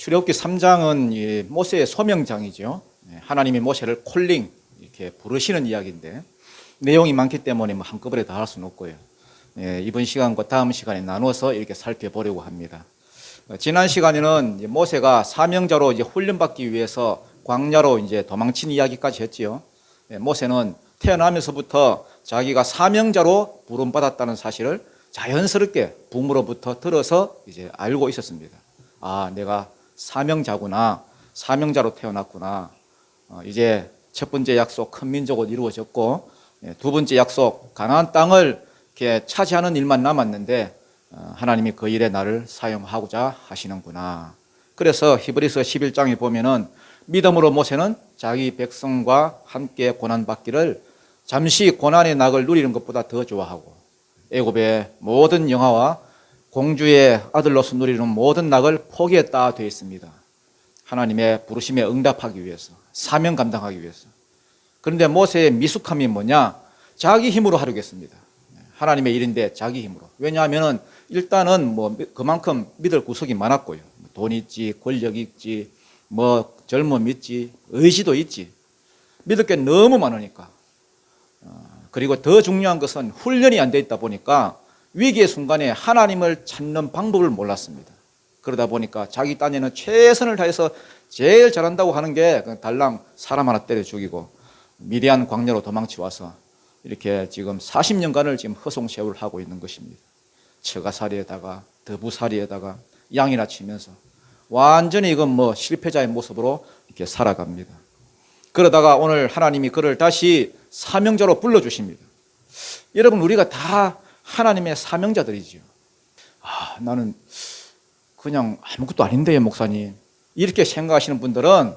출애굽기 3장은 이 모세의 소명장이죠. 하나님이 모세를 콜링 이렇게 부르시는 이야기인데 내용이 많기 때문에 뭐 한꺼번에 다 할 수는 없고요. 이번 시간과 다음 시간에 나눠서 이렇게 살펴보려고 합니다. 지난 시간에는 모세가 사명자로 이제 훈련받기 위해서 광야로 이제 도망친 이야기까지 했지요. 모세는 태어나면서부터 자기가 사명자로 부름받았다는 사실을 자연스럽게 부모로부터 들어서 이제 알고 있었습니다. 아, 내가 사명자구나. 사명자로 태어났구나. 이제 첫 번째 약속 큰 민족은 이루어졌고, 두 번째 약속 가나안 땅을 이렇게 차지하는 일만 남았는데 하나님이 그 일에 나를 사용하고자 하시는구나. 그래서 히브리서 11장에 보면은 믿음으로 모세는 자기 백성과 함께 고난받기를 잠시 고난의 낙을 누리는 것보다 더 좋아하고 애굽의 모든 영화와 공주의 아들로서 누리는 모든 낙을 포기했다 되어 있습니다. 하나님의 부르심에 응답하기 위해서, 사명 감당하기 위해서. 그런데 모세의 미숙함이 뭐냐? 자기 힘으로 하려고 했습니다. 하나님의 일인데 자기 힘으로. 왜냐하면 일단은 뭐 그만큼 믿을 구석이 많았고요. 돈 있지, 권력 있지, 뭐 젊음 있지, 의지도 있지. 믿을 게 너무 많으니까. 그리고 더 중요한 것은 훈련이 안 돼 있다 보니까 위기의 순간에 하나님을 찾는 방법을 몰랐습니다. 그러다 보니까 자기 딴에는 최선을 다해서 제일 잘한다고 하는 게 달랑 사람 하나 때려 죽이고 미디안 광야로 도망치 와서 이렇게 지금 40년간을 지금 허송세월을 하고 있는 것입니다. 처가살이에다가 더부살이에다가 양이나 치면서 완전히 이건 뭐 실패자의 모습으로 이렇게 살아갑니다. 그러다가 오늘 하나님이 그를 다시 사명자로 불러주십니다. 여러분, 우리가 다 하나님의 사명자들이죠. 나는 그냥 아무것도 아닌데요, 목사님. 이렇게 생각하시는 분들은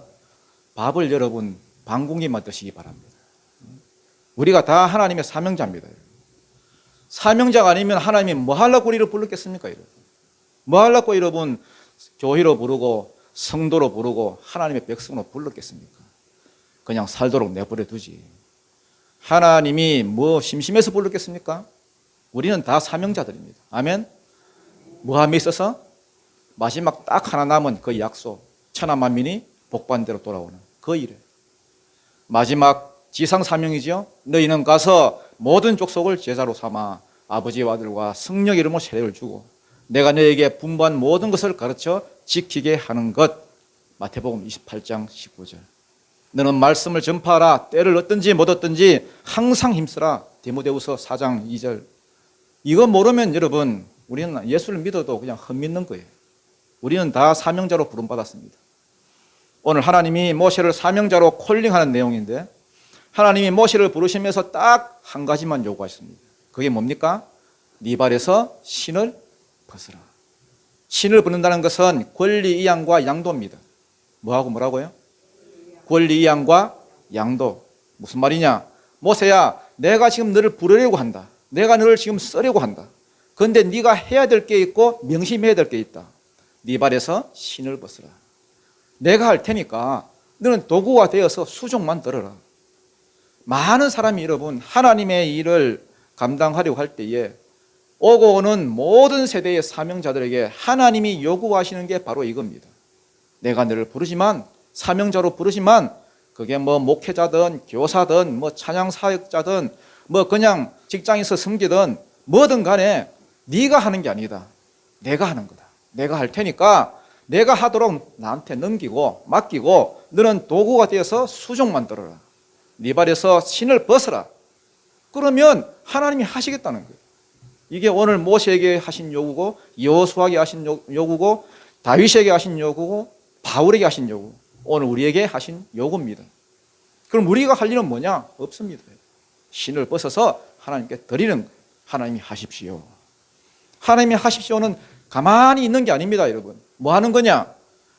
밥을 여러분 반 공기만 드시기 바랍니다. 우리가 다 하나님의 사명자입니다. 사명자가 아니면 하나님이 뭐 하려고 우리를 불렀겠습니까? 여러분? 뭐 하려고 여러분 교회로 부르고 성도로 부르고 하나님의 백성으로 불렀겠습니까? 그냥 살도록 내버려 두지. 하나님이 뭐 심심해서 불렀겠습니까? 우리는 다 사명자들입니다. 아멘? 뭐함에 있어서? 마지막 딱 하나 남은 그 약속, 천하만민이 복반대로 돌아오는 그 일에 마지막 지상 사명이죠. 너희는 가서 모든 족속을 제자로 삼아 아버지와 아들과 성령 이름으로 세례를 주고 내가 너에게 분부한 모든 것을 가르쳐 지키게 하는 것. 마태복음 28장 19절. 너는 말씀을 전파하라. 때를 얻든지 못 얻든지 항상 힘쓰라. 디모데후서 4장 2절. 이거 모르면 여러분 우리는 예수를 믿어도 그냥 헛믿는 거예요. 우리는 다 사명자로 부름받았습니다. 오늘 하나님이 모세를 사명자로 콜링하는 내용인데 하나님이 모세를 부르시면서 딱 한 가지만 요구하셨습니다. 그게 뭡니까? 네 발에서 신을 벗으라. 신을 벗는다는 것은 권리이양과 양도입니다. 뭐하고 뭐라고요? 권리이양과 양도. 무슨 말이냐? 모세야, 내가 지금 너를 부르려고 한다. 내가 너를 지금 쓰려고 한다. 그런데 네가 해야 될 게 있고 명심해야 될 게 있다. 네 발에서 신을 벗으라. 내가 할 테니까 너는 도구가 되어서 수종만 들어라. 많은 사람이 여러분 하나님의 일을 감당하려고 할 때에 오고 오는 모든 세대의 사명자들에게 하나님이 요구하시는 게 바로 이겁니다. 내가 너를 부르지만 사명자로 부르지만 그게 뭐 목회자든 교사든 뭐 찬양사역자든 뭐 그냥 직장에서 섬기든 뭐든 간에 네가 하는 게 아니다. 내가 하는 거다. 내가 할 테니까 내가 하도록 나한테 넘기고 맡기고 너는 도구가 되어서 수종만 들어라. 네 발에서 신을 벗어라. 그러면 하나님이 하시겠다는 거예요. 이게 오늘 모세에게 하신 요구고 여호수아에게 하신 요구고 다윗에게 하신 요구고 바울에게 하신 요구, 오늘 우리에게 하신 요구입니다. 그럼 우리가 할 일은 뭐냐? 없습니다. 신을 벗어서 하나님께 드리는 거예요. 하나님이 하십시오. 하나님이 하십시오는 가만히 있는 게 아닙니다, 여러분. 뭐 하는 거냐?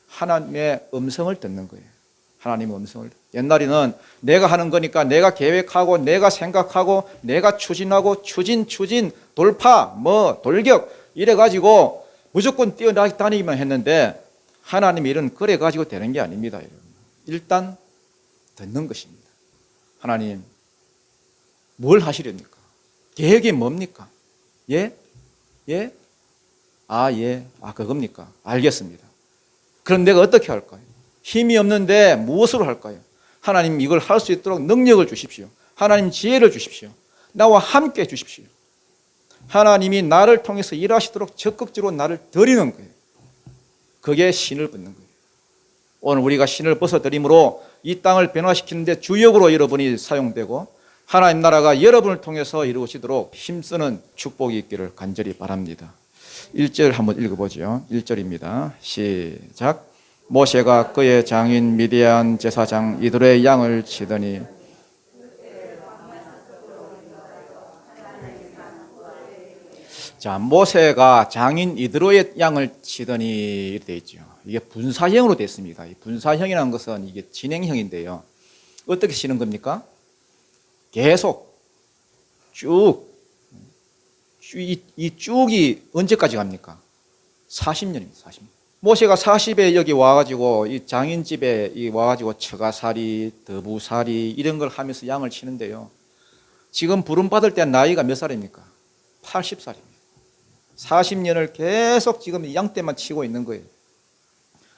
하나님의 음성을 듣는 거예요. 하나님의 음성을. 옛날에는 내가 하는 거니까 내가 계획하고 내가 생각하고 내가 추진하고 추진, 돌파, 뭐 돌격 이래가지고 무조건 뛰어다니기만 했는데 하나님의 일은 그래가지고 되는 게 아닙니다, 여러분. 일단 듣는 것입니다. 하나님, 뭘 하시렵니까? 계획이 뭡니까? 예? 예? 예. 그겁니까? 알겠습니다. 그럼 내가 어떻게 할까요? 힘이 없는데 무엇으로 할까요? 하나님 이걸 할 수 있도록 능력을 주십시오. 하나님 지혜를 주십시오. 나와 함께 해주십시오. 하나님이 나를 통해서 일하시도록 적극적으로 나를 드리는 거예요. 그게 신을 벗는 거예요. 오늘 우리가 신을 벗어드림으로 이 땅을 변화시키는데 주역으로 여러분이 사용되고 하나님 나라가 여러분을 통해서 이루어지도록 힘쓰는 축복이 있기를 간절히 바랍니다. 1절 한번 읽어보죠. 1절입니다. 시작. 모세가 그의 장인 미디안 제사장 이들의 양을 치더니 자, 모세가 장인 이드로의 양을 치더니 이렇게 되어 있죠. 이게 분사형으로 되어 있습니다. 이 분사형이라는 것은 이게 진행형인데요. 어떻게 치는 겁니까? 계속 이 쭉이 언제까지 갑니까? 40년입니다. 40년. 모세가 40에 여기 와가지고 이 장인 집에 와가지고 처가살이, 더부살이 이런 걸 하면서 양을 치는데요. 지금 부름 받을 때 나이가 몇 살입니까? 80살입니다. 40년을 계속 지금 양떼만 치고 있는 거예요.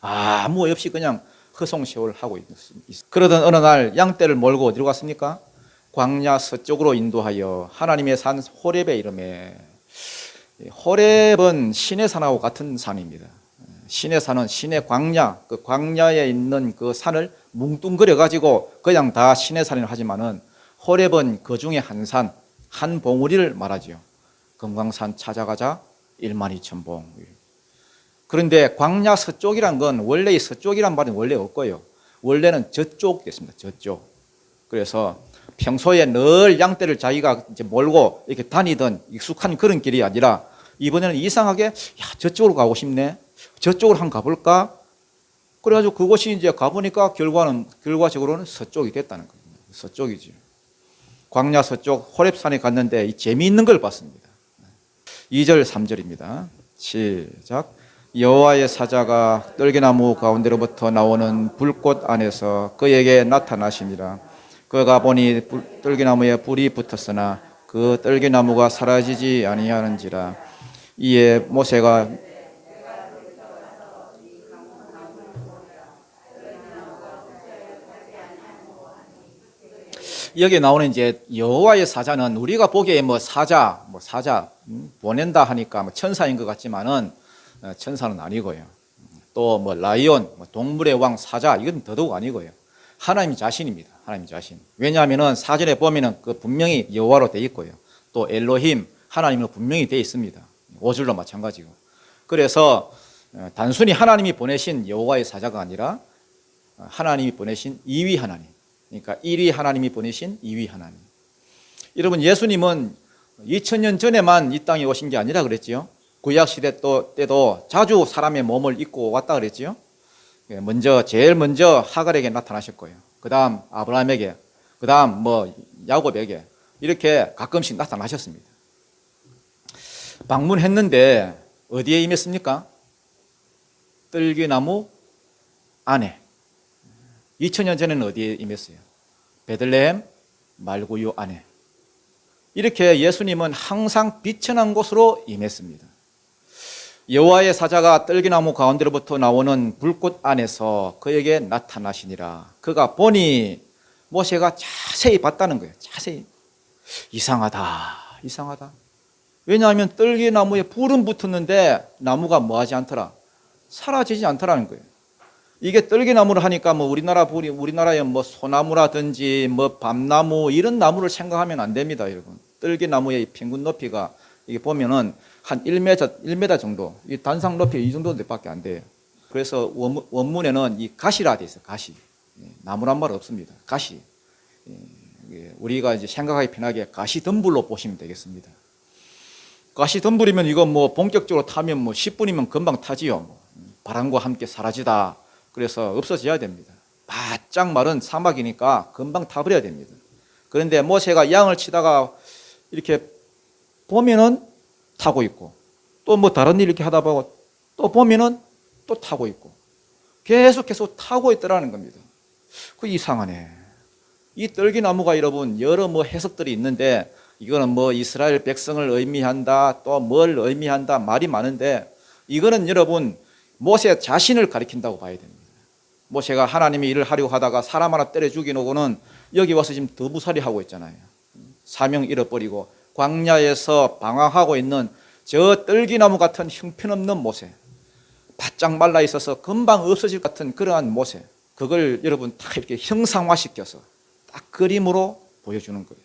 아무 없이 그냥 허송세월을 하고 있습니다. 그러던 어느 날 양떼를 몰고 어디로 갔습니까? 광야 서쪽으로 인도하여 하나님의 산 호렙에 이름에, 호렙은 신의 산하고 같은 산입니다. 신의 산은 신의 광야, 그 광야에 있는 그 산을 뭉뚱그려 가지고 그냥 다 신의 산이라 하지만은 호렙은 그 중에 한 산, 한 봉우리를 말하지요. 금강산 찾아가자 12,000봉. 그런데 광야 서쪽이란 건 원래 이 서쪽이란 말은 원래 없고요. 원래는 저쪽이었습니다. 저쪽. 그래서 평소에 늘 양떼를 자기가 이제 몰고 이렇게 다니던 익숙한 그런 길이 아니라 이번에는 이상하게 저쪽으로 가고 싶네. 저쪽으로 한번 가볼까? 그래가지고 그곳이 이제 가보니까 결과적으로는 서쪽이 됐다는 겁니다. 서쪽이죠. 광야 서쪽 호렙산에 갔는데 이 재미있는 걸 봤습니다. 2절 3절입니다. 시작. 여호와의 사자가 떨기나무 가운데로부터 나오는 불꽃 안에서 그에게 나타나시니라. 그가 보니 떨기나무에 불이 붙었으나 그 떨기나무가 사라지지 아니하는지라. 이에 모세가 여기 나오는 이제 여호와의 사자는 우리가 보기에 사자 보낸다 하니까 천사인 것 같지만은 천사는 아니고요. 또 라이온, 동물의 왕 사자 이건 더더욱 아니고요. 하나님 자신입니다. 하나님 자신. 왜냐하면은 사전에 보면은 그 분명히 여호와로 돼 있고요. 또 엘로힘 하나님으로 분명히 돼 있습니다. 5절로 마찬가지고. 그래서 단순히 하나님이 보내신 여호와의 사자가 아니라 하나님이 보내신 2위 하나님. 그러니까 1위 하나님이 보내신 2위 하나님. 여러분 예수님은 2000년 전에만 이 땅에 오신 게 아니라 그랬지요. 구약시대 때도 자주 사람의 몸을 입고 왔다 그랬지요. 제일 먼저 하갈에게 나타나셨고요. 그 다음 아브라함에게, 그 다음 야곱에게 이렇게 가끔씩 나타나셨습니다. 방문했는데 어디에 임했습니까? 떨기나무 안에. 2000년 전에는 어디에 임했어요? 베들레헴 말구유 안에. 이렇게 예수님은 항상 비천한 곳으로 임했습니다. 여호와의 사자가 떨기나무 가운데로부터 나오는 불꽃 안에서 그에게 나타나시니라. 그가 보니 모세가 자세히 봤다는 거예요. 자세히. 이상하다. 왜냐하면 떨기나무에 불은 붙었는데 나무가 뭐하지 않더라? 사라지지 않더라는 거예요. 이게 떨기나무를 하니까 우리나라에 소나무라든지 밤나무 이런 나무를 생각하면 안 됩니다, 여러분. 떨기나무의 평균 높이가 이게 보면은 한 1m 정도, 이 단상 높이 이 정도밖에 안 돼요. 그래서 원문에는 이 가시라 돼 있어요. 가시. 나무란 말 없습니다. 가시. 우리가 이제 생각하기 편하게 가시덤불로 보시면 되겠습니다. 가시덤불이면 이거 본격적으로 타면 10분이면 금방 타지요. 바람과 함께 사라지다. 그래서 없어져야 됩니다. 바짝 마른 사막이니까 금방 타버려야 됩니다. 그런데 모세가 양을 치다가 이렇게 보면은 타고 있고 또 다른 일 이렇게 하다 보고 또 보면은 또 타고 있고 계속 타고 있더라는 겁니다. 그 이상하네. 이 떨기나무가 여러분 여러 해석들이 있는데 이거는 이스라엘 백성을 의미한다 또 뭘 의미한다 말이 많은데 이거는 여러분 모세 자신을 가리킨다고 봐야 됩니다. 모세가 하나님의 일을 하려고 하다가 사람 하나 때려 죽이놓고는 여기 와서 지금 더 무살이하고 있잖아요. 사명 잃어버리고 광야에서 방황하고 있는 저 떨기나무 같은 형편없는 모세, 바짝 말라 있어서 금방 없어질 것 같은 그러한 모세, 그걸 여러분 다 이렇게 형상화시켜서 딱 그림으로 보여주는 거예요.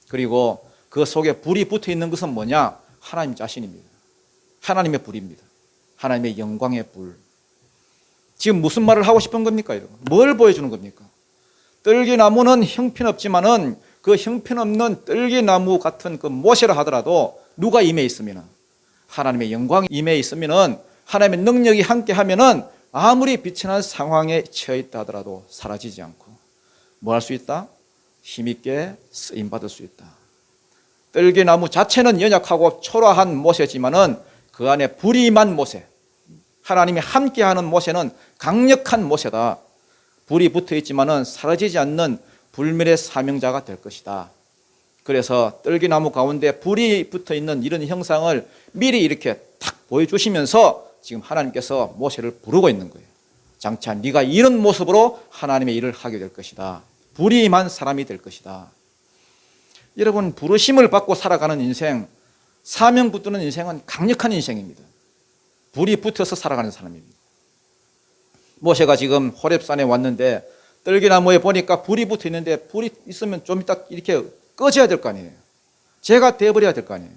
그리고 그 속에 불이 붙어 있는 것은 뭐냐? 하나님 자신입니다. 하나님의 불입니다. 하나님의 영광의 불. 지금 무슨 말을 하고 싶은 겁니까? 여러분? 뭘 보여주는 겁니까? 떨기나무는 형편없지만은 그 형편없는 떨기나무 같은 그 모세라 하더라도 누가 임해 있으면, 하나님의 영광이 임해 있으면은, 하나님의 능력이 함께 하면은 아무리 비천한 상황에 처해 있다 하더라도 사라지지 않고 뭐 할 수 있다? 힘있게 쓰임 받을 수 있다. 떨기나무 자체는 연약하고 초라한 모세지만은 그 안에 불이 임한 모세, 하나님이 함께하는 모세는 강력한 모세다. 불이 붙어 있지만은 사라지지 않는 불멸의 사명자가 될 것이다. 그래서 떨기나무 가운데 불이 붙어 있는 이런 형상을 미리 이렇게 탁 보여주시면서 지금 하나님께서 모세를 부르고 있는 거예요. 장차 네가 이런 모습으로 하나님의 일을 하게 될 것이다. 불이 임한 사람이 될 것이다. 여러분, 부르심을 받고 살아가는 인생, 사명 붙드는 인생은 강력한 인생입니다. 불이 붙어서 살아가는 사람입니다. 모세가 지금 호렙산에 왔는데 떨기나무에 보니까 불이 붙어 있는데, 불이 있으면 좀 이따 이렇게 꺼져야 될 거 아니에요. 재가 되어버려야 될 거 아니에요.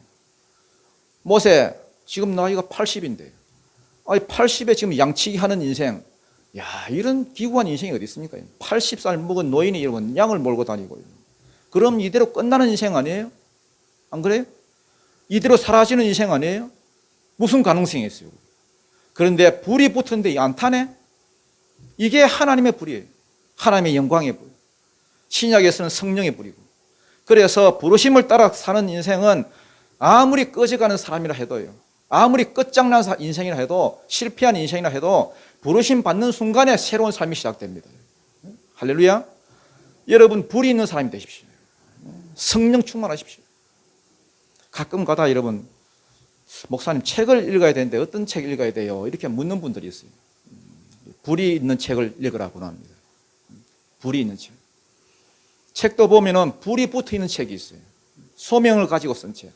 모세 지금 나이가 80인데, 아니 80에 지금 양치기 하는 인생, 야, 이런 기구한 인생이 어디 있습니까? 80살 먹은 노인이 여러분 양을 몰고 다니고, 그럼 이대로 끝나는 인생 아니에요? 안 그래요? 이대로 사라지는 인생 아니에요? 무슨 가능성이 있어요? 그런데 불이 붙었는데 안 타네? 이게 하나님의 불이에요. 하나님의 영광의 불. 신약에서는 성령의 불이고. 그래서 부르심을 따라 사는 인생은 아무리 꺼져가는 사람이라 해도요, 아무리 끝장난 인생이라 해도, 실패한 인생이라 해도 부르심 받는 순간에 새로운 삶이 시작됩니다. 할렐루야. 여러분, 불이 있는 사람이 되십시오. 성령 충만하십시오. 가끔 가다 여러분, 목사님 책을 읽어야 되는데 어떤 책 읽어야 돼요? 이렇게 묻는 분들이 있어요. 불이 있는 책을 읽으라고 합니다. 불이 있는 책. 책도 보면은 불이 붙어 있는 책이 있어요. 소명을 가지고 쓴 책.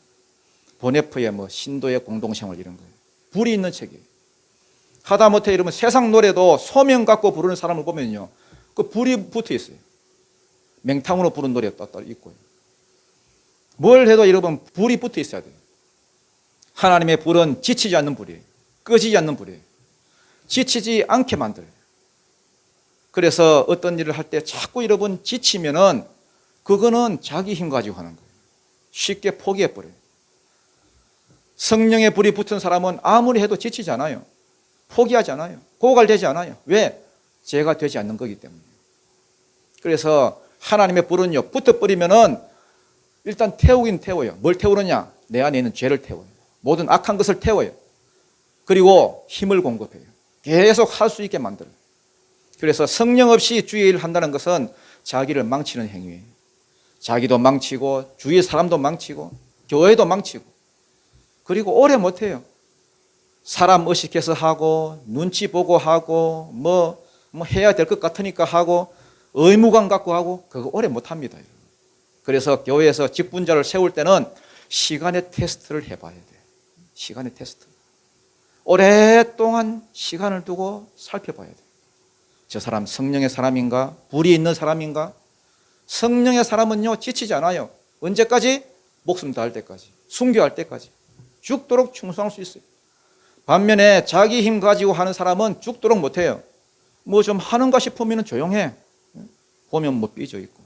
보네프의 뭐 신도의 공동생활 이런 거예요. 불이 있는 책이에요. 하다못해 이러면 세상 노래도 소명 갖고 부르는 사람을 보면요, 그 불이 붙어 있어요. 맹탕으로 부른 노래 따로 있고요. 뭘 해도 여러분 불이 붙어 있어야 돼요. 하나님의 불은 지치지 않는 불이에요. 꺼지지 않는 불이에요. 지치지 않게 만들어요. 그래서 어떤 일을 할 때 자꾸 여러분 지치면은 그거는 자기 힘 가지고 하는 거예요. 쉽게 포기해버려요. 성령의 불이 붙은 사람은 아무리 해도 지치지 않아요. 포기하지 않아요. 고갈되지 않아요. 왜? 죄가 되지 않는 거기 때문에. 그래서 하나님의 불은요, 붙어버리면은 일단 태우긴 태워요. 뭘 태우느냐? 내 안에 있는 죄를 태워요. 모든 악한 것을 태워요. 그리고 힘을 공급해요. 계속 할 수 있게 만들어요. 그래서 성령 없이 주의 일을 한다는 것은 자기를 망치는 행위예요. 자기도 망치고 주위 사람도 망치고 교회도 망치고, 그리고 오래 못해요. 사람 의식해서 하고 눈치 보고 하고 뭐 해야 될 것 같으니까 하고 의무감 갖고 하고, 그거 오래 못합니다. 그래서 교회에서 직분자를 세울 때는 시간의 테스트를 해봐야 돼요. 시간의 테스트. 오랫동안 시간을 두고 살펴봐야 돼요. 저 사람 성령의 사람인가? 불이 있는 사람인가? 성령의 사람은요, 지치지 않아요. 언제까지? 목숨 다할 때까지, 순교할 때까지 죽도록 충성할 수 있어요. 반면에 자기 힘 가지고 하는 사람은 죽도록 못해요. 뭐 좀 하는가 싶으면 조용해. 보면 뭐 삐져 있고,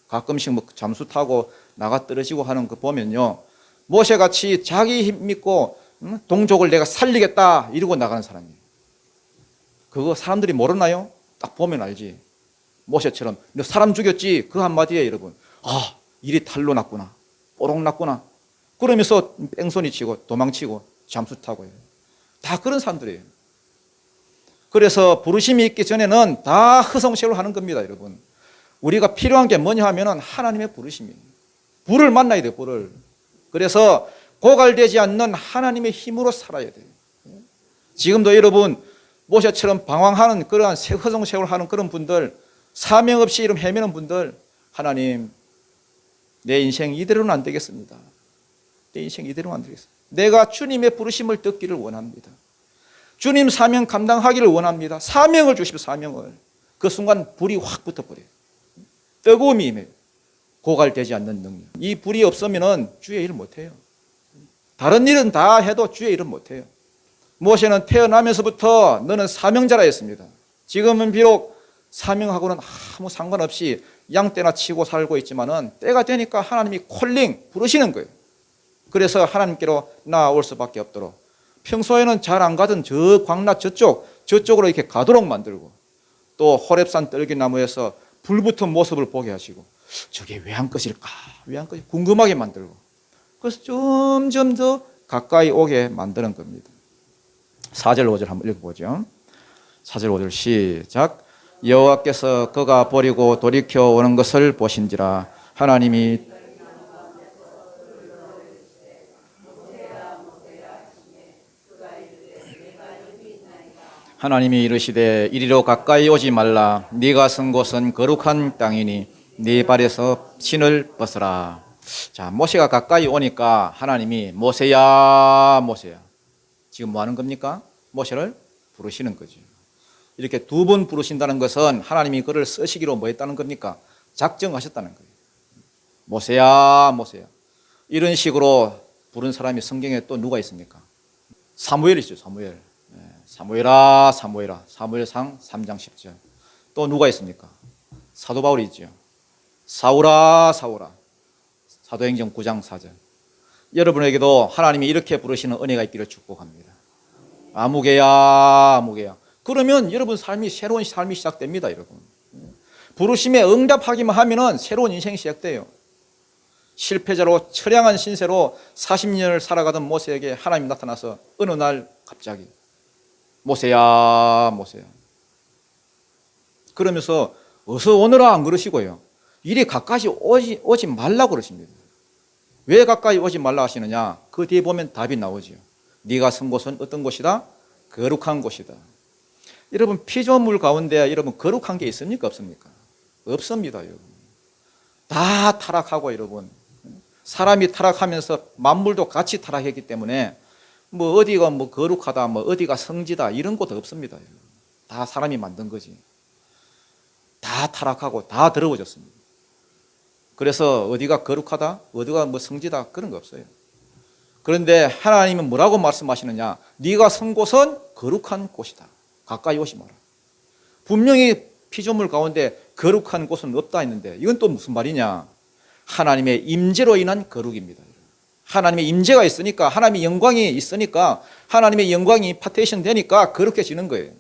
가끔씩 뭐 잠수 타고 나가 떨어지고 하는 거 보면요, 모세같이 자기 힘 믿고 동족을 내가 살리겠다 이러고 나가는 사람이에요. 그거 사람들이 모르나요? 딱 보면 알지. 모세처럼 너 사람 죽였지, 그 한마디에 여러분, 아, 일이 탈로 났구나, 뽀록 났구나, 그러면서 뺑소니 치고 도망치고 잠수 타고 해요. 다 그런 사람들이에요. 그래서 부르심이 있기 전에는 다 허송세월 하는 겁니다. 여러분, 우리가 필요한 게 뭐냐 하면은 하나님의 부르심이에요. 불을 만나야 돼요. 불을. 그래서 고갈되지 않는 하나님의 힘으로 살아야 돼요. 지금도 여러분 모세처럼 방황하는 그러한 허송세월하는 그런 분들, 사명 없이 이름 헤매는 분들, 하나님 내 인생 이대로는 안 되겠습니다. 내 인생 이대로는 안 되겠습니다. 내가 주님의 부르심을 듣기를 원합니다. 주님 사명 감당하기를 원합니다. 사명을 주십시오. 사명을. 그 순간 불이 확 붙어버려요. 뜨거움이 임해요. 고갈되지 않는 능력. 이 불이 없으면 주의 일을 못해요. 다른 일은 다 해도 주의 일은 못해요. 모세는 태어나면서부터 너는 사명자라 했습니다. 지금은 비록 사명하고는 아무 상관없이 양떼나 치고 살고 있지만은 때가 되니까 하나님이 콜링 부르시는 거예요. 그래서 하나님께로 나아올 수밖에 없도록 평소에는 잘 안 가던 저 광락 저쪽으로 이렇게 가도록 만들고, 또 호렙산 떨기나무에서 불 붙은 모습을 보게 하시고, 저게 왜 한 것일까? 왜 한 것이 궁금하게 만들고, 그래서 점점 더 가까이 오게 만드는 겁니다. 4절 5절 한번 읽어보죠. 4절 5절 시작. 여호와께서 그가 버리고 돌이켜 오는 것을 보신지라 하나님이 이르시되 이리로 가까이 오지 말라. 네가 선 곳은 거룩한 땅이니 네 발에서 신을 벗으라. 자, 모세가 가까이 오니까 하나님이 모세야 모세야. 지금 뭐 하는 겁니까? 모세를 부르시는 거죠. 이렇게 두 번 부르신다는 것은 하나님이 그를 쓰시기로 뭐 했다는 겁니까? 작정하셨다는 거예요. 모세야 모세야. 이런 식으로 부른 사람이 성경에 또 누가 있습니까? 사무엘이죠. 사무엘. 사무엘아 사무엘아. 사무엘상 3장 10절. 또 누가 있습니까? 사도 바울이 있죠. 사울아 사울아. 사도행전 9장 4절. 여러분에게도 하나님이 이렇게 부르시는 은혜가 있기를 축복합니다. 아무개야 아무개야. 그러면 여러분 삶이 새로운 삶이 시작됩니다. 여러분 부르심에 응답하기만 하면은 새로운 인생이 시작돼요. 실패자로 처량한 신세로 40년을 살아가던 모세에게 하나님이 나타나서 어느 날 갑자기 모세야 모세야 그러면서 어서 오너라 안 그러시고요, 이리 가까이 오지 말라고 그러십니다. 왜 가까이 오지 말라 하시느냐? 그 뒤에 보면 답이 나오죠. 네가 선 곳은 어떤 곳이다? 거룩한 곳이다. 여러분 피조물 가운데 여러분 거룩한 게 있습니까? 없습니까? 없습니다. 여러분 다 타락하고, 여러분 사람이 타락하면서 만물도 같이 타락했기 때문에 뭐 어디가 뭐 거룩하다, 뭐 어디가 성지다 이런 것도 없습니다. 다 사람이 만든 거지. 다 타락하고 다 더러워졌습니다. 그래서 어디가 거룩하다, 어디가 뭐 성지다 그런 거 없어요. 그런데 하나님은 뭐라고 말씀하시느냐? 네가 선 곳은 거룩한 곳이다. 가까이 오지 마라. 분명히 피조물 가운데 거룩한 곳은 없다 했는데 이건 또 무슨 말이냐? 하나님의 임재로 인한 거룩입니다. 하나님의 임재가 있으니까, 하나님의 영광이 있으니까, 하나님의 영광이 파테이션 되니까 거룩해지는 거예요.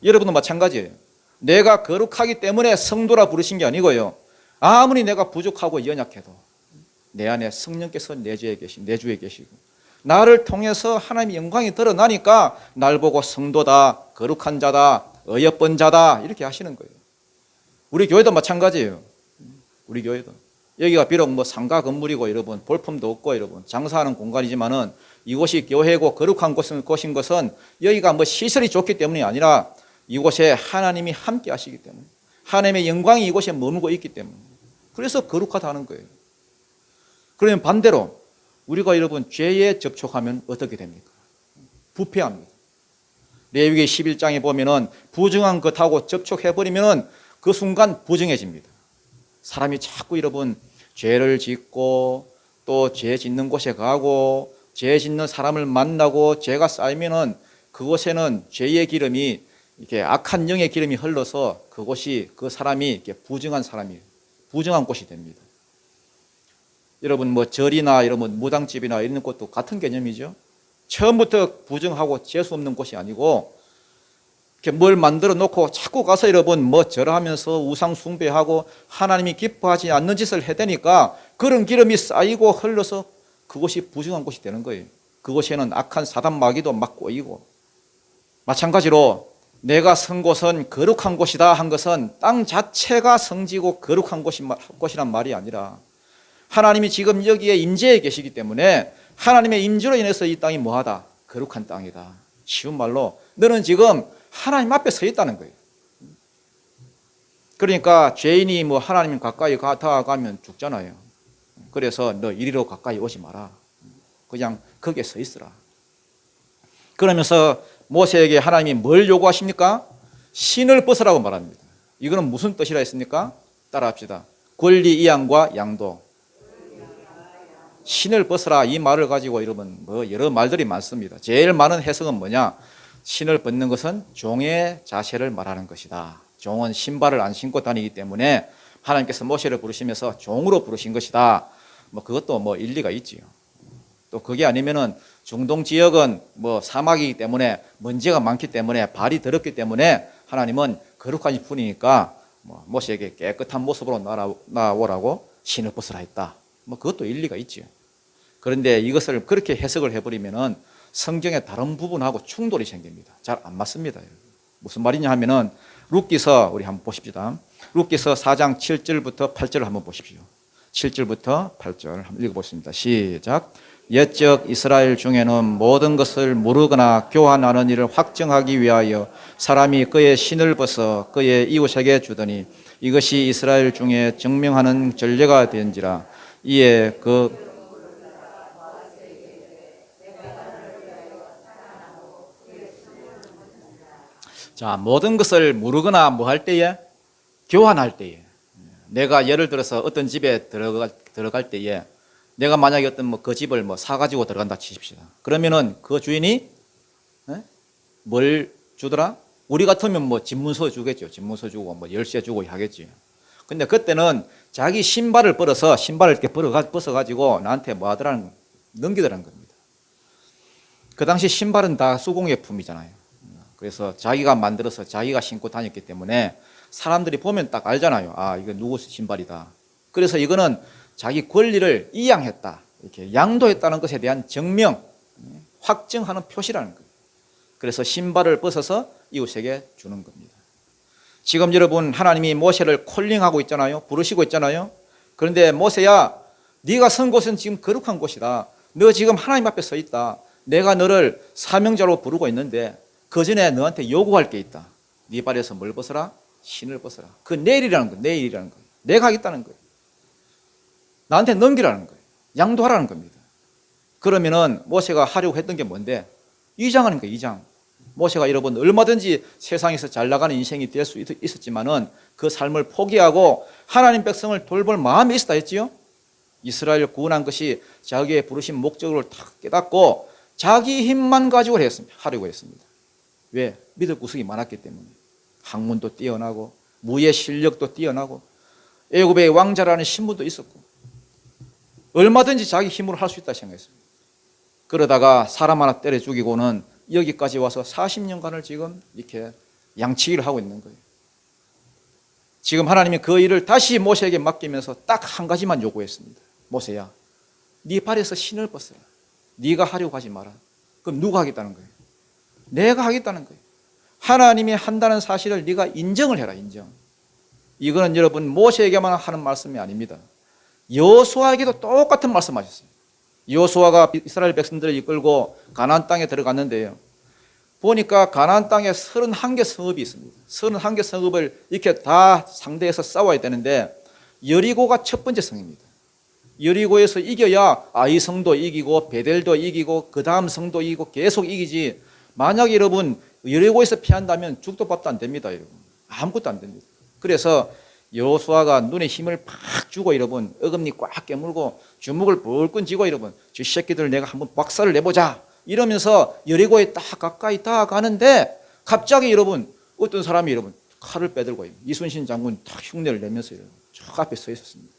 여러분도 마찬가지예요. 내가 거룩하기 때문에 성도라 부르신 게 아니고요, 아무리 내가 부족하고 연약해도 내 안에 성령께서 내 주에 계시고 나를 통해서 하나님의 영광이 드러나니까 날 보고 성도다, 거룩한 자다, 어여쁜 자다 이렇게 하시는 거예요. 우리 교회도 마찬가지예요. 우리 교회도 여기가 비록 뭐 상가 건물이고 여러분 볼품도 없고 여러분 장사하는 공간이지만은 이곳이 교회고 거룩한 곳인 것은 여기가 뭐 시설이 좋기 때문이 아니라 이곳에 하나님이 함께 하시기 때문에, 하나님의 영광이 이곳에 머물고 있기 때문에, 그래서 거룩하다는 거예요. 그러면 반대로 우리가 여러분 죄에 접촉하면 어떻게 됩니까? 부패합니다. 레위기 11장에 보면은 부정한 것하고 접촉해버리면은 그 순간 부정해집니다. 사람이 자꾸 여러분 죄를 짓고 또 죄 짓는 곳에 가고 죄 짓는 사람을 만나고 죄가 쌓이면은 그곳에는 죄의 기름이 이렇게 악한 영의 기름이 흘러서 그곳이 그 사람이 이렇게 부정한 곳이 됩니다. 여러분 뭐 절이나 여러분 무당집이나 이런 곳도 같은 개념이죠. 처음부터 부정하고 재수 없는 곳이 아니고 이렇게 뭘 만들어 놓고 자꾸 가서 여러분 뭐 절하면서 우상 숭배하고 하나님이 기뻐하지 않는 짓을 해대니까 그런 기름이 쌓이고 흘러서 그곳이 부정한 곳이 되는 거예요. 그곳에는 악한 사단 마귀도 막 꼬이고, 마찬가지로 내가 선 곳은 거룩한 곳이다 한 것은 땅 자체가 성지고 거룩한 곳이란 말이 아니라 하나님이 지금 여기에 임재해 계시기 때문에 하나님의 임재로 인해서 이 땅이 뭐하다? 거룩한 땅이다. 쉬운 말로 너는 지금 하나님 앞에 서 있다는 거예요. 그러니까 죄인이 뭐 하나님 가까이 다가가면 죽잖아요. 그래서 너 이리로 가까이 오지 마라. 그냥 거기에 서 있으라. 그러면서 모세에게 하나님이 뭘 요구하십니까? 신을 벗으라고 말합니다. 이거는 무슨 뜻이라 했습니까? 따라합시다. 권리 이양과 양도. 신을 벗으라 이 말을 가지고 여러분 뭐 여러 말들이 많습니다. 제일 많은 해석은 뭐냐? 신을 벗는 것은 종의 자세를 말하는 것이다. 종은 신발을 안 신고 다니기 때문에 하나님께서 모세를 부르시면서 종으로 부르신 것이다. 뭐 그것도 뭐 일리가 있지요. 또 그게 아니면은 중동 지역은 뭐 사막이기 때문에 먼지가 많기 때문에 발이 더럽기 때문에 하나님은 거룩하신 분이니까 뭐 모세에게 깨끗한 모습으로 나오라고 신을 벗으라 했다. 뭐 그것도 일리가 있지요. 그런데 이것을 그렇게 해석을 해버리면은 성경의 다른 부분하고 충돌이 생깁니다. 잘 안 맞습니다. 무슨 말이냐 하면은 룻기서 우리 한번 보십시다. 룻기서 4장 7절부터 8절을 한번 보십시오. 7절부터 8절 한번 읽어보겠습니다. 시작. 옛적 이스라엘 중에는 모든 것을 모르거나 교환하는 일을 확정하기 위하여 사람이 그의 신을 벗어 그의 이웃에게 주더니 이것이 이스라엘 중에 증명하는 전례가 된지라. 이에 자, 모든 것을 모르거나 뭐 할 때에? 교환할 때에. 내가 예를 들어서 어떤 집에 들어갈 때에 내가 만약에 어떤 뭐 그 집을 뭐 사가지고 들어간다 치십시다. 그러면은 그 주인이 뭘 주더라? 우리 같으면 뭐 집문서 주겠죠. 집문서 주고 뭐 열쇠 주고 하겠지. 근데 그때는 자기 신발을 벌어서 신발을 이렇게 벗어가지고 나한테 뭐 하더라는 넘기더라는 겁니다. 그 당시 신발은 다 수공예품이잖아요. 그래서 자기가 만들어서 자기가 신고 다녔기 때문에 사람들이 보면 딱 알잖아요. 아, 이거 누구 신발이다. 그래서 이거는 자기 권리를 이양했다. 이렇게 양도했다는 것에 대한 증명, 확증하는 표시라는 거예요. 그래서 신발을 벗어서 이웃에게 주는 겁니다. 지금 여러분 하나님이 모세를 콜링하고 있잖아요. 부르시고 있잖아요. 그런데 모세야, 네가 선 곳은 지금 거룩한 곳이다. 너 지금 하나님 앞에 서 있다. 내가 너를 사명자로 부르고 있는데 그 전에 너한테 요구할 게 있다. 네 발에서 뭘 벗어라? 신을 벗어라. 그 내일이라는 거예요. 내일이라는 거예요. 내가 하겠다는 거예요. 나한테 넘기라는 거예요. 양도하라는 겁니다. 그러면은 모세가 하려고 했던 게 뭔데? 이장하는 거예요. 이장. 모세가 여러분 얼마든지 세상에서 잘 나가는 인생이 될 수 있었지만은 그 삶을 포기하고 하나님 백성을 돌볼 마음이 있었다 했지요. 이스라엘을 구원한 것이 자기의 부르신 목적을 탁 깨닫고 자기 힘만 가지고 하려고 했습니다. 왜? 믿을 구석이 많았기 때문에. 학문도 뛰어나고 무예 실력도 뛰어나고 애굽의 왕자라는 신분도 있었고 얼마든지 자기 힘으로 할 수 있다 생각했습니다. 그러다가 사람 하나 때려 죽이고는 여기까지 와서 40년간을 지금 이렇게 양치기를 하고 있는 거예요. 지금 하나님이 그 일을 다시 모세에게 맡기면서 딱 한 가지만 요구했습니다. 모세야, 네 발에서 신을 벗어라. 네가 하려고 하지 마라. 그럼 누가 하겠다는 거예요? 내가 하겠다는 거예요. 하나님이 한다는 사실을 네가 인정을 해라. 인정. 이거는 여러분 모세에게만 하는 말씀이 아닙니다. 여호수아에게도 똑같은 말씀하셨어요. 여호수아가 이스라엘 백성들을 이끌고 가나안 땅에 들어갔는데요. 보니까 가나안 땅에 31개 성읍이 있습니다. 31개 성읍을 이렇게 다 상대해서 싸워야 되는데 여리고가 첫 번째 성입니다. 여리고에서 이겨야 아이 성도 이기고 베델도 이기고 그 다음 성도 이기고 계속 이기지. 만약 여러분 여리고에서 피한다면 죽도 밥도 안 됩니다. 여러분. 아무것도 안 됩니다. 그래서 여호수아가 눈에 힘을 팍 주고 여러분 어금니 꽉 깨물고 주먹을 벌끈 쥐고 여러분 저 새끼들 내가 한번 박살을 내보자 이러면서 여리고에 딱 가까이 다가가는데 갑자기 여러분 어떤 사람이 여러분 칼을 빼들고 이순신 장군 딱 흉내를 내면서 여러분 저 앞에 서 있었습니다.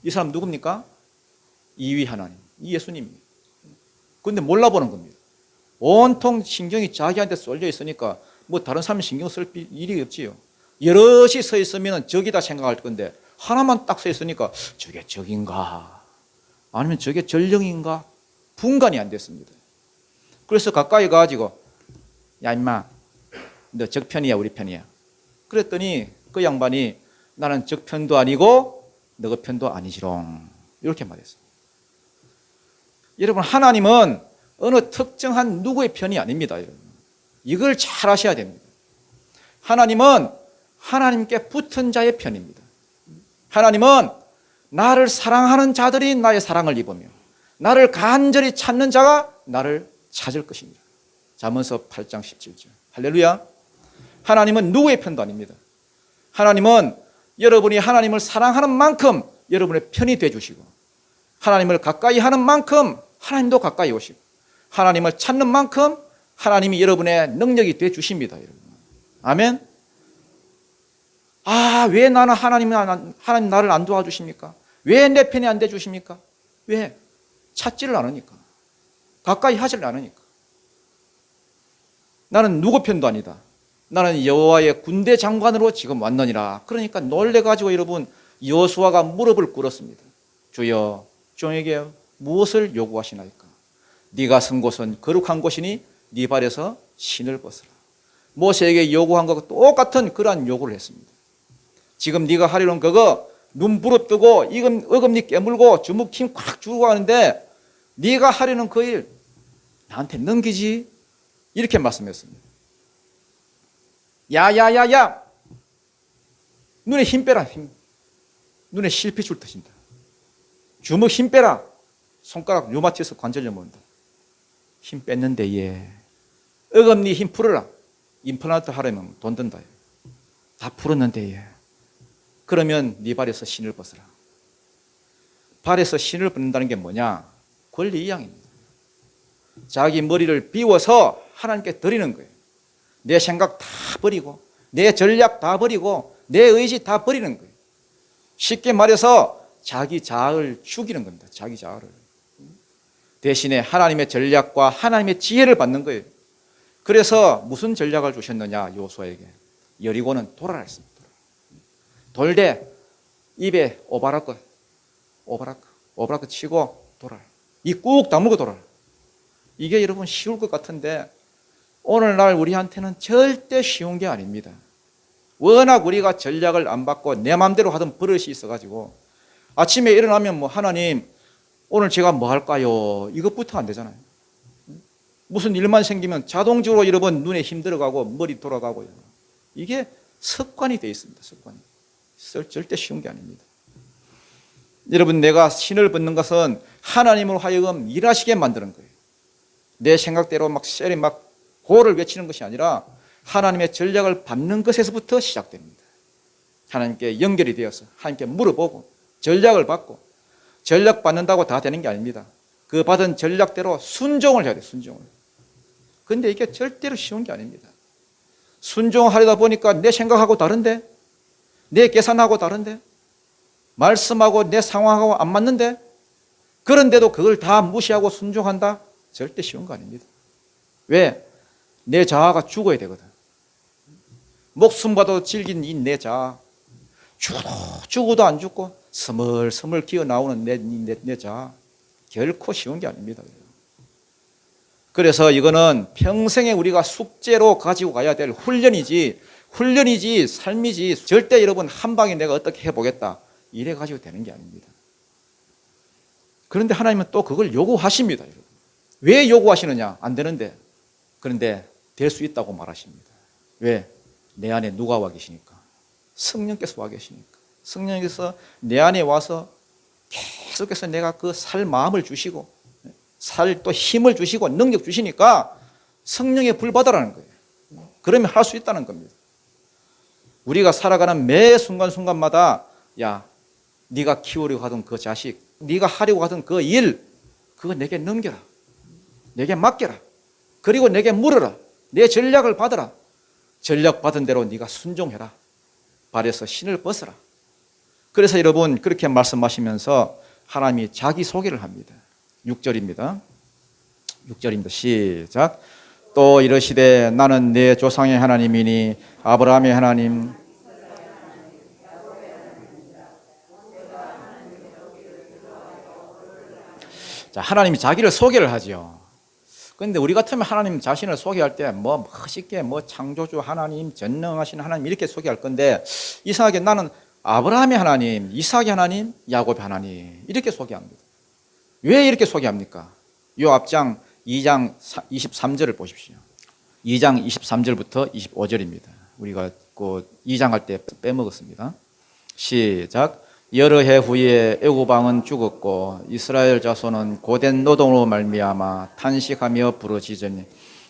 이 사람 누굽니까? 이위 하나님, 이 예수님입니다. 그런데 몰라보는 겁니다. 온통 신경이 자기한테 쏠려 있으니까 뭐 다른 사람이 신경 쓸 일이 없지요. 여럿이 서 있으면 적이다 생각할 건데 하나만 딱 서 있으니까 저게 적인가 아니면 저게 전령인가 분간이 안 됐습니다. 그래서 가까이 가가지고 야 임마 너 적편이야 우리 편이야 그랬더니 그 양반이 나는 적편도 아니고 너그 편도 아니지롱 이렇게 말했어요. 여러분 하나님은 어느 특정한 누구의 편이 아닙니다, 여러분. 이걸 잘 아셔야 됩니다. 하나님은 하나님께 붙은 자의 편입니다. 하나님은 나를 사랑하는 자들이 나의 사랑을 입으며 나를 간절히 찾는 자가 나를 찾을 것입니다. 잠언서 8장 17절. 할렐루야. 하나님은 누구의 편도 아닙니다. 하나님은 여러분이 하나님을 사랑하는 만큼 여러분의 편이 되어주시고, 하나님을 가까이 하는 만큼 하나님도 가까이 오시고, 하나님을 찾는 만큼 하나님이 여러분의 능력이 되어주십니다, 여러분. 아멘. 왜 나는 하나님 나를 안 도와주십니까? 왜 내 편이 안 되어주십니까? 왜? 찾지를 않으니까. 가까이 하지를 않으니까. 나는 누구 편도 아니다. 나는 여호와의 군대 장관으로 지금 왔느니라. 그러니까 놀래가지고 여러분, 여호수아가 무릎을 꿇었습니다. 주여, 종에게 무엇을 요구하시나이까? 네가 선 곳은 거룩한 곳이니 네 발에서 신을 벗으라. 모세에게 요구한 것과 똑같은 그러한 요구를 했습니다. 지금 네가 하려는 그거 눈 부릅뜨고 어금니 깨물고 주먹 힘 콱 주고 하는데 네가 하려는 그 일 나한테 넘기지, 이렇게 말씀했습니다. 야야야야, 눈에 힘 빼라. 눈에 실핏 줄 터진다. 주먹 힘 빼라. 손가락 류마티스 관절염 온다. 힘 뺐는데 얘 어금니 힘 풀어라. 임플란트 하려면 돈 든다. 다 풀었는데 얘 그러면 네 발에서 신을 벗어라. 발에서 신을 벗는다는 게 뭐냐? 권리 이양입니다. 자기 머리를 비워서 하나님께 드리는 거예요. 내 생각 다 버리고 내 전략 다 버리고 내 의지 다 버리는 거예요. 쉽게 말해서 자기 자아를 죽이는 겁니다. 자기 자아를. 대신에 하나님의 전략과 하나님의 지혜를 받는 거예요. 그래서 무슨 전략을 주셨느냐? 여호수아에게 여리고는 돌아라 했습니다. 돌되 입에 오바라크 치고 돌아라. 이 꾹 다물고 돌아라. 이게 여러분 쉬울 것 같은데 오늘날 우리한테는 절대 쉬운 게 아닙니다. 워낙 우리가 전략을 안 받고 내 마음대로 하던 버릇이 있어가지고 아침에 일어나면 하나님 오늘 제가 뭐 할까요? 이것부터 안 되잖아요. 무슨 일만 생기면 자동적으로 여러분 눈에 힘 들어가고 머리 돌아가고요. 이게 습관이 되어 있습니다. 습관이. 절대 쉬운 게 아닙니다. 여러분, 내가 신을 벗는 것은 하나님으로 하여금 일하시게 만드는 거예요. 내 생각대로 셀이 고를 외치는 것이 아니라 하나님의 전략을 받는 것에서부터 시작됩니다. 하나님께 연결이 되어서 하나님께 물어보고 전략을 받고, 전략 받는다고 다 되는 게 아닙니다. 그 받은 전략대로 순종을 해야 돼요. 순종을. 그런데 이게 절대로 쉬운 게 아닙니다. 순종하려다 보니까 내 생각하고 다른데, 내 계산하고 다른데, 말씀하고 내 상황하고 안 맞는데, 그런데도 그걸 다 무시하고 순종한다? 절대 쉬운 거 아닙니다. 왜? 내 자아가 죽어야 되거든. 목숨과도 질긴 이 내 자아, 죽어도 안 죽고 스멀스멀 기어 나오는 내 자아, 결코 쉬운 게 아닙니다. 그래서 이거는 평생에 우리가 숙제로 가지고 가야 될 훈련이지 삶이지, 절대 여러분 한 방에 내가 어떻게 해보겠다 이래 가지고 되는 게 아닙니다. 그런데 하나님은 또 그걸 요구하십니다. 여러분. 왜 요구하시느냐? 안 되는데. 그런데 될 수 있다고 말하십니다. 왜? 내 안에 누가 와 계시니까? 성령께서 와 계시니까. 성령께서 내 안에 와서 계속해서 내가 그 살 마음을 주시고 살 또 힘을 주시고 능력 주시니까 성령의 불 받아라는 거예요. 그러면 할 수 있다는 겁니다. 우리가 살아가는 매 순간순간마다 야, 네가 키우려고 하던 그 자식, 네가 하려고 하던 그 일, 그거 내게 넘겨라. 내게 맡겨라. 그리고 내게 물어라. 내 전략을 받아라. 전략 받은 대로 네가 순종해라. 발에서 신을 벗어라. 그래서 여러분 그렇게 말씀하시면서 하나님이 자기 소개를 합니다. 6절입니다. 6절입니다. 시작. 또 이르시되 나는 내 조상의 하나님이니 아브라함의 하나님. 자, 하나님이 자기를 소개를 하죠. 그런데 우리 같으면 하나님 자신을 소개할 때 멋있게 창조주 하나님, 전능하신 하나님 이렇게 소개할 건데 이상하게 나는 아브라함의 하나님, 이삭의 하나님, 야곱의 하나님 이렇게 소개합니다. 왜 이렇게 소개합니까? 이 앞장 2장 23절을 보십시오. 2장 23절부터 25절입니다. 우리가 그 2장 할 때 빼먹었습니다. 시작. 여러 해 후에 애굽 왕은 죽었고 이스라엘 자손은 고된 노동으로 말미암아 탄식하며 부르짖으니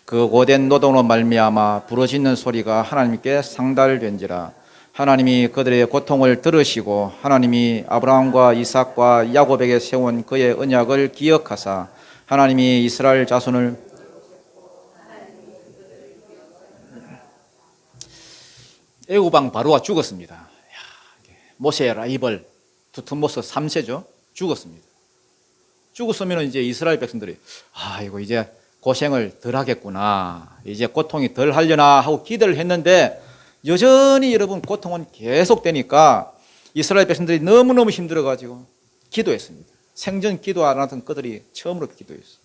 그 고된 노동으로 말미암아 부르짖는 소리가 하나님께 상달된지라. 하나님이 그들의 고통을 들으시고 하나님이 아브라함과 이삭과 야곱에게 세운 그의 언약을 기억하사 하나님이 이스라엘 자손을 애굽 왕 바로가 죽었습니다. 모세의 라이벌 두트모스 3세죠. 죽었습니다. 죽었으면 이제 이스라엘 백성들이 이거 이제 고생을 덜 하겠구나, 이제 고통이 덜 하려나 하고 기대를 했는데 여전히 여러분 고통은 계속되니까 이스라엘 백성들이 너무너무 힘들어가지고 기도했습니다. 생전 기도 안 하던 그들이 처음으로 기도했어요.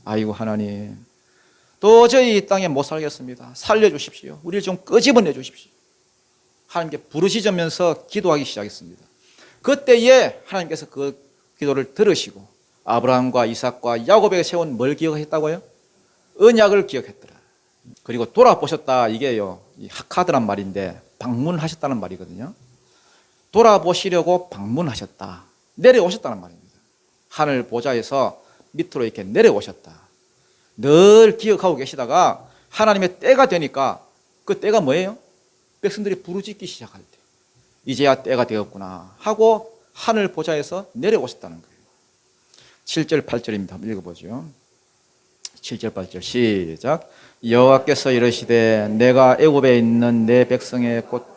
아이고 하나님, 도저히 이 땅에 못 살겠습니다. 살려주십시오. 우리를 좀 끄집어내 주십시오. 하나님께 부르짖으면서 기도하기 시작했습니다. 그때에 하나님께서 그 기도를 들으시고 아브라함과 이삭과 야곱에게 세운 뭘 기억했다고요? 언약을 기억했더라. 그리고 돌아보셨다, 이게요 하카드란 말인데 방문하셨다는 말이거든요. 돌아보시려고 방문하셨다, 내려오셨다는 말입니다. 하늘 보좌에서 밑으로 이렇게 내려오셨다. 늘 기억하고 계시다가 하나님의 때가 되니까, 그 때가 뭐예요? 백성들이 부르짖기 시작할 때 이제야 때가 되었구나 하고 하늘 보좌에서 내려오셨다는 거예요. 7절 8절입니다. 한번 읽어보죠. 7절 8절 시작. 여호와께서 이르시되 내가 애굽에 있는 내 백성의 곧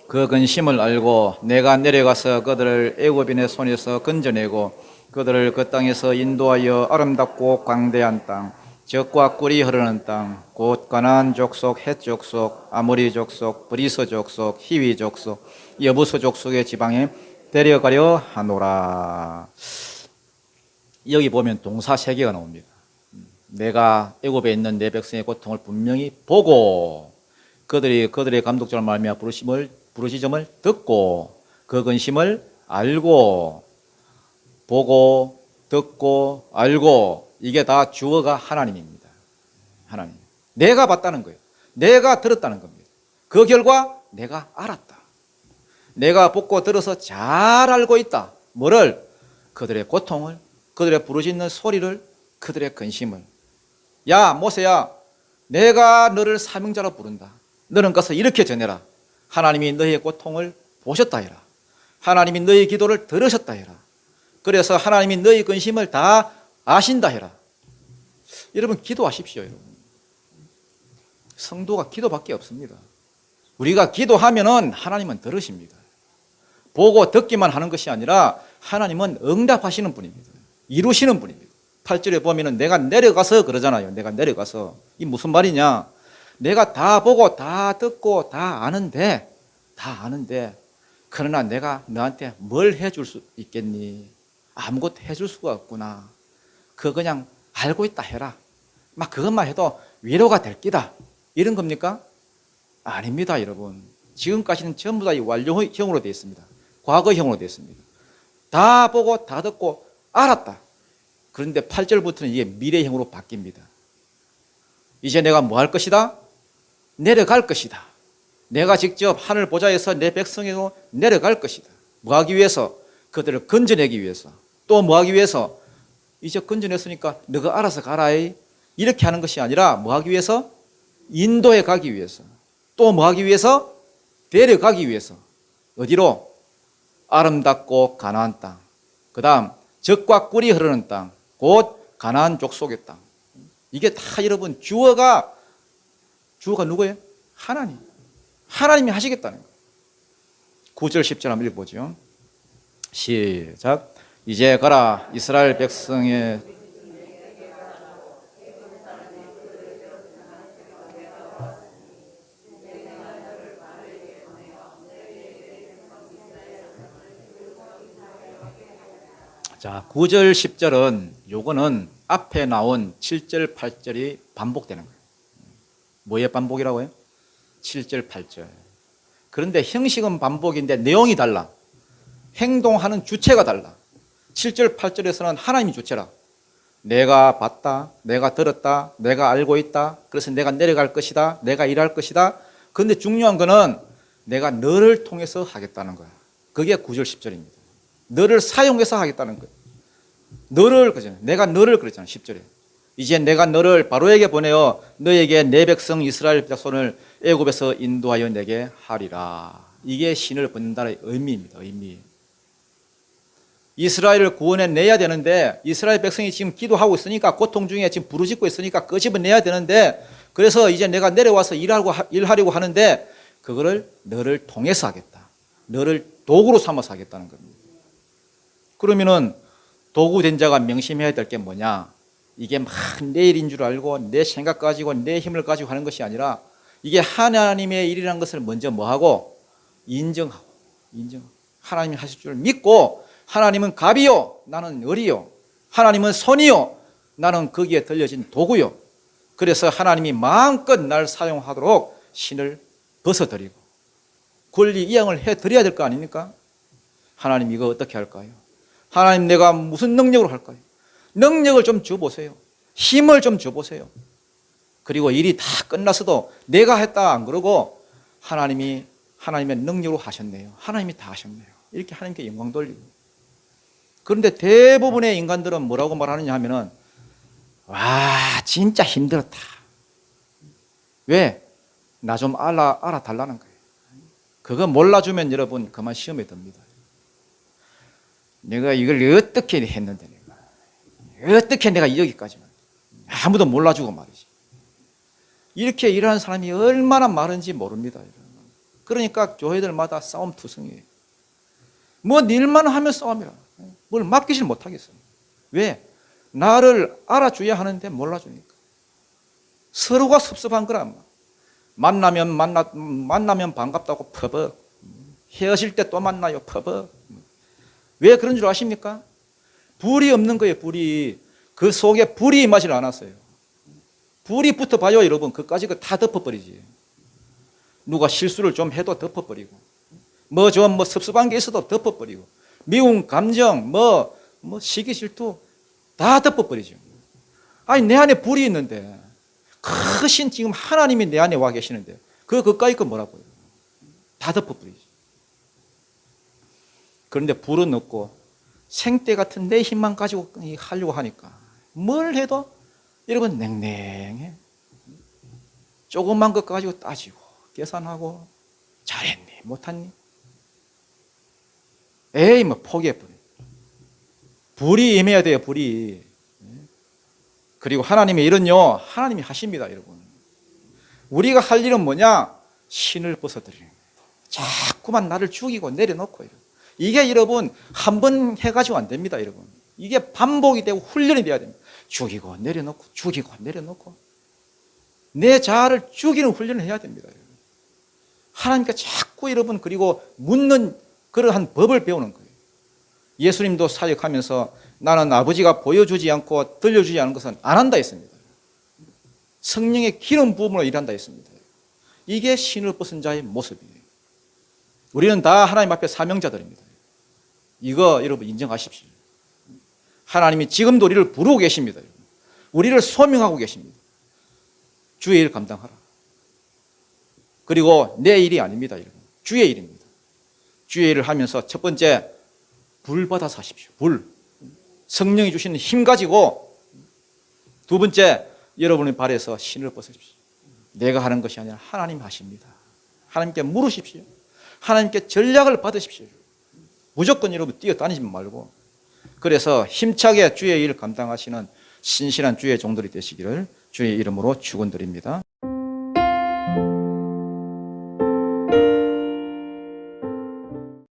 그 근심을 알고 내가 내려가서 그들을 애굽인의 손에서 건져내고 그들을 그 땅에서 인도하여 아름답고 광대한 땅, 젖과 꿀이 흐르는 땅, 곧 가나안 족속, 헷 족속, 아모리 족속, 브리스 족속, 히위 족속, 여부스 족속의 지방에 데려가려 하노라. 여기 보면 동사 3개가 나옵니다. 내가 애굽에 있는 내 백성의 고통을 분명히 보고 그들의 감독자를 말미암아 부르짖음을 듣고 그 근심을 알고, 보고 듣고 알고, 이게 다 주어가 하나님입니다. 하나님. 내가 봤다는 거예요. 내가 들었다는 겁니다. 그 결과 내가 알았다. 내가 보고 들어서 잘 알고 있다. 뭐를? 그들의 고통을, 그들의 부르짖는 소리를, 그들의 근심을. 야 모세야, 내가 너를 사명자로 부른다. 너는 가서 이렇게 전해라. 하나님이 너의 고통을 보셨다 해라. 하나님이 너의 기도를 들으셨다 해라. 그래서 하나님이 너의 근심을 다 아신다 해라. 여러분 기도하십시오. 여러분. 성도가 기도밖에 없습니다. 우리가 기도하면은 하나님은 들으십니다. 보고 듣기만 하는 것이 아니라 하나님은 응답하시는 분입니다. 이루시는 분입니다. 8절에 보면은 내가 내려가서 그러잖아요. 내가 내려가서. 이 무슨 말이냐? 내가 다 보고 다 듣고 다 아는데 그러나 내가 너한테 뭘 해줄 수 있겠니? 아무것도 해줄 수가 없구나. 그거 그냥 알고 있다 해라. 막 그것만 해도 위로가 될 끼다. 이런 겁니까? 아닙니다, 여러분. 지금까지는 전부 다 이 완료형으로 되어 있습니다. 과거형으로 되어 있습니다. 다 보고 다 듣고 알았다. 그런데 8절부터는 이게 미래형으로 바뀝니다. 이제 내가 뭐 할 것이다? 내려갈 것이다. 내가 직접 하늘 보좌에서 내 백성에로 내려갈 것이다. 뭐 하기 위해서? 그들을 건져내기 위해서. 또 뭐 하기 위해서? 이제 건져냈으니까 너가 알아서 가라. 이렇게 하는 것이 아니라 뭐 하기 위해서? 인도에 가기 위해서. 또 뭐 하기 위해서? 데려가기 위해서. 어디로? 아름답고 가나안 땅. 그 다음 젖과 꿀이 흐르는 땅. 곧 가나안 족속의 땅. 이게 다 여러분 주어가 누구예요? 하나님. 하나님이 하시겠다는 거예요. 9절 10절 한번 읽어보죠. 시작. 이제 가라 이스라엘 백성의 자, 9절 10절은 요거는 앞에 나온 7절 8절이 반복되는 거예요. 뭐의 반복이라고요? 7절 8절. 그런데 형식은 반복인데 내용이 달라. 행동하는 주체가 달라. 7절, 8절에서는 하나님이 주체라. 내가 봤다, 내가 들었다, 내가 알고 있다. 그래서 내가 내려갈 것이다, 내가 일할 것이다. 그런데 중요한 거는 내가 너를 통해서 하겠다는 거야. 그게 9절, 10절입니다. 너를 사용해서 하겠다는 거야. 너를, 그잖아. 내가 너를 그랬잖아, 10절에. 이제 내가 너를 바로에게 보내어 너에게 내 백성 이스라엘 자손을 애굽에서 인도하여 내게 하리라. 이게 신을 보낸다는 의미입니다. 의미. 이스라엘을 구원해내야 되는데 이스라엘 백성이 지금 기도하고 있으니까 고통 중에 지금 부르짖고 있으니까 끄집어내야 되는데 그래서 이제 내가 내려와서 일하려고 하는데 그거를 너를 통해서 하겠다. 너를 도구로 삼아서 하겠다는 겁니다. 그러면은 도구 된 자가 명심해야 될 게 뭐냐? 이게 막 내 일인 줄 알고 내 생각 가지고 내 힘을 가지고 하는 것이 아니라 이게 하나님의 일이라는 것을 먼저 뭐하고? 인정하고 하나님이 하실 줄 믿고 하나님은 갑이요 나는 을이요 하나님은 손이요 나는 거기에 들려진 도구요. 그래서 하나님이 마음껏 날 사용하도록 신을 벗어드리고 권리 이양을 해드려야 될 거 아닙니까? 하나님 이거 어떻게 할까요? 하나님 내가 무슨 능력으로 할까요? 능력을 좀 줘보세요. 힘을 좀 줘보세요. 그리고 일이 다 끝났어도 내가 했다 안 그러고 하나님의 능력으로 하셨네요. 하나님이 다 하셨네요. 이렇게 하나님께 영광 돌리고. 그런데 대부분의 인간들은 뭐라고 말하느냐 하면은 와 진짜 힘들었다. 왜? 나 좀 알아달라는 거예요. 그거 몰라주면 여러분 그만 시험에 듭니다. 내가 이걸 어떻게 했는데 어떻게 내가 여기까지만 아무도 몰라주고 말이지. 이렇게 일하는 사람이 얼마나 많은지 모릅니다. 그러니까 교회들마다 싸움투성이에요. 뭐 일만 하면 싸움이라. 뭘 맡기질 못하겠어요. 왜? 나를 알아줘야 하는데 몰라주니까. 서로가 섭섭한 거란 말이야. 만나면 반갑다고 퍼벅. 헤어질 때 또 만나요 퍼벅. 왜 그런 줄 아십니까? 불이 없는 거예요. 불이. 그 속에 불이 임하지 않았어요. 불이 붙어봐요 여러분. 그까지 다 덮어버리지. 누가 실수를 좀 해도 덮어버리고 뭐 섭섭한 게 있어도 덮어버리고 미운 감정 시기 질투 다 덮어버리죠. 아니 내 안에 불이 있는데 크신 지금 하나님이 내 안에 와 계시는데 그까이 거 뭐라고요? 다 덮어버리지. 그런데 불은 없고 생떼 같은 내 힘만 가지고 하려고 하니까 뭘 해도 여러분 냉랭해. 조그만 것 가지고 따지고 계산하고 잘했니 못했니? 에이 뭐 포기해버려. 불이 임해야 돼요. 불이. 그리고 하나님의 일은요 하나님이 하십니다 여러분. 우리가 할 일은 뭐냐? 신을 벗어드리는 거예요. 자꾸만 나를 죽이고 내려놓고 이게 여러분 한 번 해가지고 안 됩니다 여러분. 이게 반복이 되고 훈련이 돼야 됩니다. 죽이고 내려놓고 죽이고 내려놓고 내 자아를 죽이는 훈련을 해야 됩니다 여러분. 하나님께 자꾸 여러분 그리고 묻는 그러한 법을 배우는 거예요. 예수님도 사역하면서 나는 아버지가 보여주지 않고 들려주지 않은 것은 안 한다 했습니다. 성령의 기름 부음으로 일한다 했습니다. 이게 신을 벗은 자의 모습이에요. 우리는 다 하나님 앞에 사명자들입니다. 이거 여러분 인정하십시오. 하나님이 지금도 우리를 부르고 계십니다. 우리를 소명하고 계십니다. 주의 일 감당하라. 그리고 내 일이 아닙니다. 여러분. 주의 일입니다. 주의 일을 하면서 첫 번째 불 받아 사십시오. 불. 성령이 주시는 힘 가지고 두 번째 여러분의 발에서 신을 벗으십시오. 내가 하는 것이 아니라 하나님 하십니다. 하나님께 물으십시오. 하나님께 전략을 받으십시오. 무조건 여러분 뛰어다니지 말고 그래서 힘차게 주의 일을 감당하시는 신실한 주의 종들이 되시기를 주의 이름으로 축원드립니다.